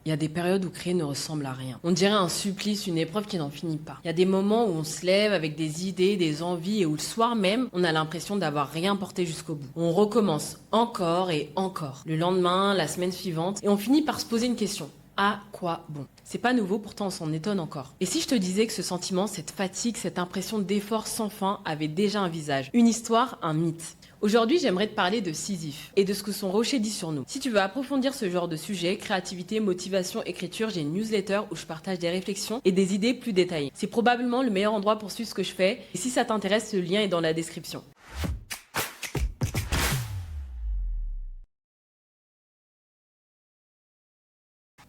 Il y a des périodes où créer ne ressemble à rien. On dirait un supplice, une épreuve qui n'en finit pas. Il y a des moments où on se lève avec des idées, des envies et où le soir même, on a l'impression d'avoir rien porté jusqu'au bout. On recommence encore et encore. Le lendemain, la semaine suivante, et on finit par se poser une question. À quoi bon? C'est pas nouveau, pourtant on s'en étonne encore. Et si je te disais que ce sentiment, cette fatigue, cette impression d'effort sans fin avait déjà un visage, une histoire, un mythe? Aujourd'hui, j'aimerais te parler de Sisyphe et de ce que son rocher dit sur nous. Si tu veux approfondir ce genre de sujet, créativité, motivation, écriture, j'ai une newsletter où je partage des réflexions et des idées plus détaillées. C'est probablement le meilleur endroit pour suivre ce que je fais. Et si ça t'intéresse, le lien est dans la description.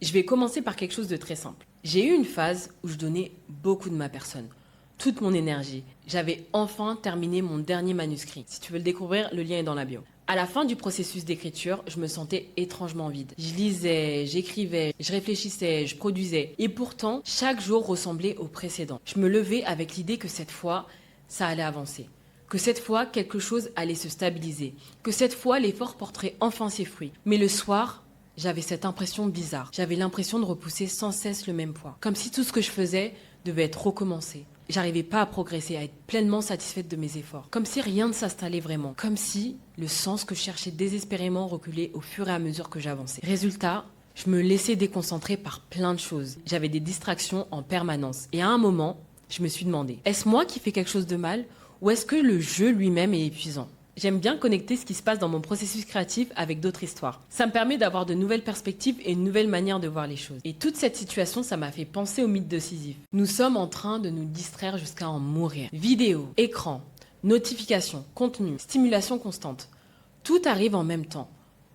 Je vais commencer par quelque chose de très simple. J'ai eu une phase où je donnais beaucoup de ma personne, toute mon énergie. J'avais enfin terminé mon dernier manuscrit. Si tu veux le découvrir, le lien est dans la bio. À la fin du processus d'écriture, je me sentais étrangement vide. Je lisais, j'écrivais, je réfléchissais, je produisais. Et pourtant, chaque jour ressemblait au précédent. Je me levais avec l'idée que cette fois, ça allait avancer. Que cette fois, quelque chose allait se stabiliser. Que cette fois, l'effort porterait enfin ses fruits. Mais le soir, j'avais cette impression bizarre. J'avais l'impression de repousser sans cesse le même poids. Comme si tout ce que je faisais devait être recommencé. J'arrivais pas à progresser, à être pleinement satisfaite de mes efforts. Comme si rien ne s'installait vraiment. Comme si le sens que je cherchais désespérément reculait au fur et à mesure que j'avançais. Résultat, je me laissais déconcentrer par plein de choses. J'avais des distractions en permanence. Et à un moment, je me suis demandé, est-ce moi qui fais quelque chose de mal ou est-ce que le jeu lui-même est épuisant ? J'aime bien connecter ce qui se passe dans mon processus créatif avec d'autres histoires. Ça me permet d'avoir de nouvelles perspectives et une nouvelle manière de voir les choses. Et toute cette situation, ça m'a fait penser au mythe de Sisyphe. Nous sommes en train de nous distraire jusqu'à en mourir. Vidéo, écran, notifications, contenu, stimulation constante. Tout arrive en même temps.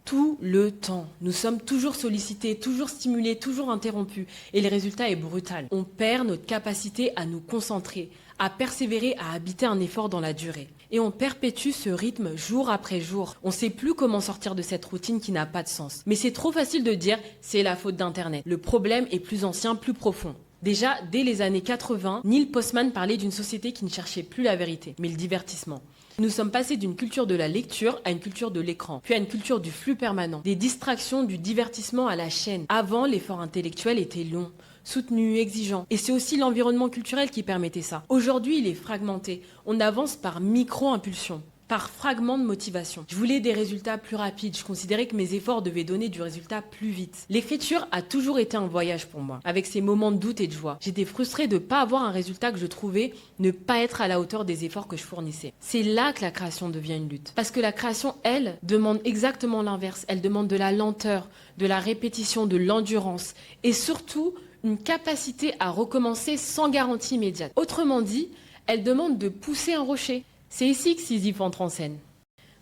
Tout le temps. Nous sommes toujours sollicités, toujours stimulés, toujours interrompus. Et le résultat est brutal. On perd notre capacité à nous concentrer, à persévérer, à habiter un effort dans la durée. Et on perpétue ce rythme jour après jour. On ne sait plus comment sortir de cette routine qui n'a pas de sens. Mais c'est trop facile de dire c'est la faute d'Internet. Le problème est plus ancien, plus profond. Déjà, dès les années 80, Neil Postman parlait d'une société qui ne cherchait plus la vérité, mais le divertissement. Nous sommes passés d'une culture de la lecture à une culture de l'écran, puis à une culture du flux permanent, des distractions, du divertissement à la chaîne. Avant, l'effort intellectuel était long, soutenu, exigeant. Et c'est aussi l'environnement culturel qui permettait ça. Aujourd'hui, il est fragmenté. On avance par micro-impulsions, par fragments de motivation. Je voulais des résultats plus rapides. Je considérais que mes efforts devaient donner du résultat plus vite. L'écriture a toujours été un voyage pour moi, avec ses moments de doute et de joie. J'étais frustrée de ne pas avoir un résultat que je trouvais ne pas être à la hauteur des efforts que je fournissais. C'est là que la création devient une lutte. Parce que la création, elle, demande exactement l'inverse. Elle demande de la lenteur, de la répétition, de l'endurance et surtout une capacité à recommencer sans garantie immédiate. Autrement dit, elle demande de pousser un rocher. C'est ici que Sisyphe entre en scène.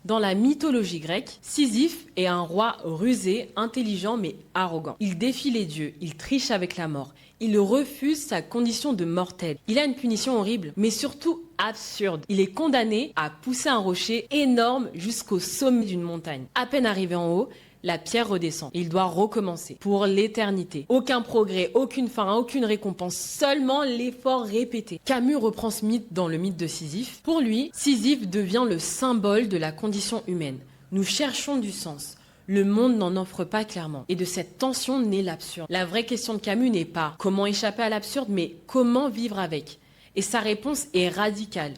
Dans la mythologie grecque, Sisyphe est un roi rusé, intelligent mais arrogant. Il défie les dieux, il triche avec la mort, il refuse sa condition de mortel. Il a une punition horrible, mais surtout absurde. Il est condamné à pousser un rocher énorme jusqu'au sommet d'une montagne. À peine arrivé en haut, la pierre redescend. Il doit recommencer pour l'éternité. Aucun progrès, aucune fin, aucune récompense, seulement l'effort répété. Camus reprend ce mythe dans le mythe de Sisyphe. Pour lui, Sisyphe devient le symbole de la condition humaine. Nous cherchons du sens. Le monde n'en offre pas clairement. Et de cette tension naît l'absurde. La vraie question de Camus n'est pas comment échapper à l'absurde, mais comment vivre avec. Et sa réponse est radicale.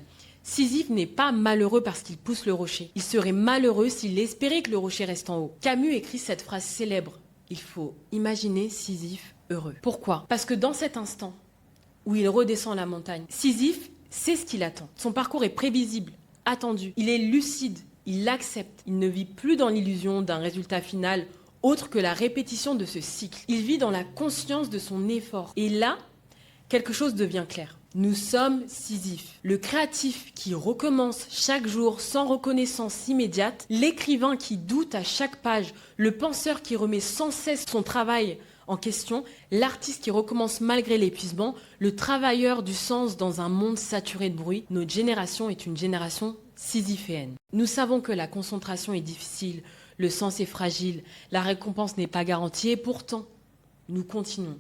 Sisyphe n'est pas malheureux parce qu'il pousse le rocher. Il serait malheureux s'il espérait que le rocher reste en haut. Camus écrit cette phrase célèbre. Il faut imaginer Sisyphe heureux. Pourquoi ? Parce que dans cet instant où il redescend la montagne, Sisyphe sait ce qu'il attend. Son parcours est prévisible, attendu. Il est lucide, il l'accepte. Il ne vit plus dans l'illusion d'un résultat final autre que la répétition de ce cycle. Il vit dans la conscience de son effort. Et là, quelque chose devient clair. Nous sommes Sisyphe, le créatif qui recommence chaque jour sans reconnaissance immédiate, l'écrivain qui doute à chaque page, le penseur qui remet sans cesse son travail en question, l'artiste qui recommence malgré l'épuisement, le travailleur du sens dans un monde saturé de bruit. Notre génération est une génération sisyphéenne. Nous savons que la concentration est difficile, le sens est fragile, la récompense n'est pas garantie et pourtant, nous continuons.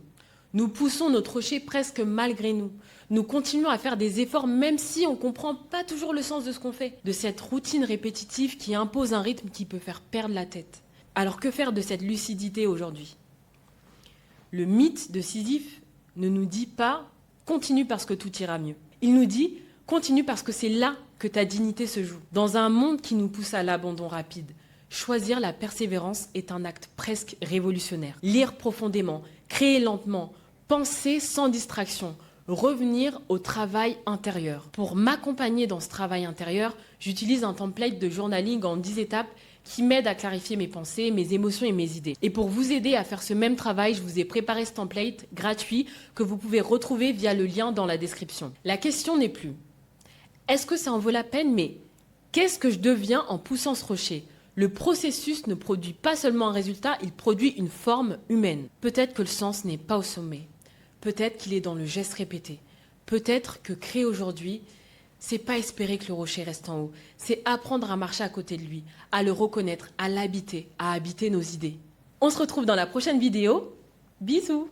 Nous poussons notre rocher presque malgré nous. Nous continuons à faire des efforts même si on ne comprend pas toujours le sens de ce qu'on fait. De cette routine répétitive qui impose un rythme qui peut faire perdre la tête. Alors que faire de cette lucidité aujourd'hui ? Le mythe de Sisyphe ne nous dit pas « continue parce que tout ira mieux ». Il nous dit « continue parce que c'est là que ta dignité se joue ». Dans un monde qui nous pousse à l'abandon rapide, choisir la persévérance est un acte presque révolutionnaire. Lire profondément, créer lentement, penser sans distraction, revenir au travail intérieur. Pour m'accompagner dans ce travail intérieur, j'utilise un template de journaling en 10 étapes qui m'aide à clarifier mes pensées, mes émotions et mes idées. Et pour vous aider à faire ce même travail, je vous ai préparé ce template gratuit que vous pouvez retrouver via le lien dans la description. La question n'est plus « est-ce que ça en vaut la peine ?» mais « qu'est-ce que je deviens en poussant ce rocher ?» Le processus ne produit pas seulement un résultat, il produit une forme humaine. Peut-être que le sens n'est pas au sommet. Peut-être qu'il est dans le geste répété. Peut-être que créer aujourd'hui, c'est pas espérer que le rocher reste en haut. C'est apprendre à marcher à côté de lui, à le reconnaître, à l'habiter, à habiter nos idées. On se retrouve dans la prochaine vidéo. Bisous!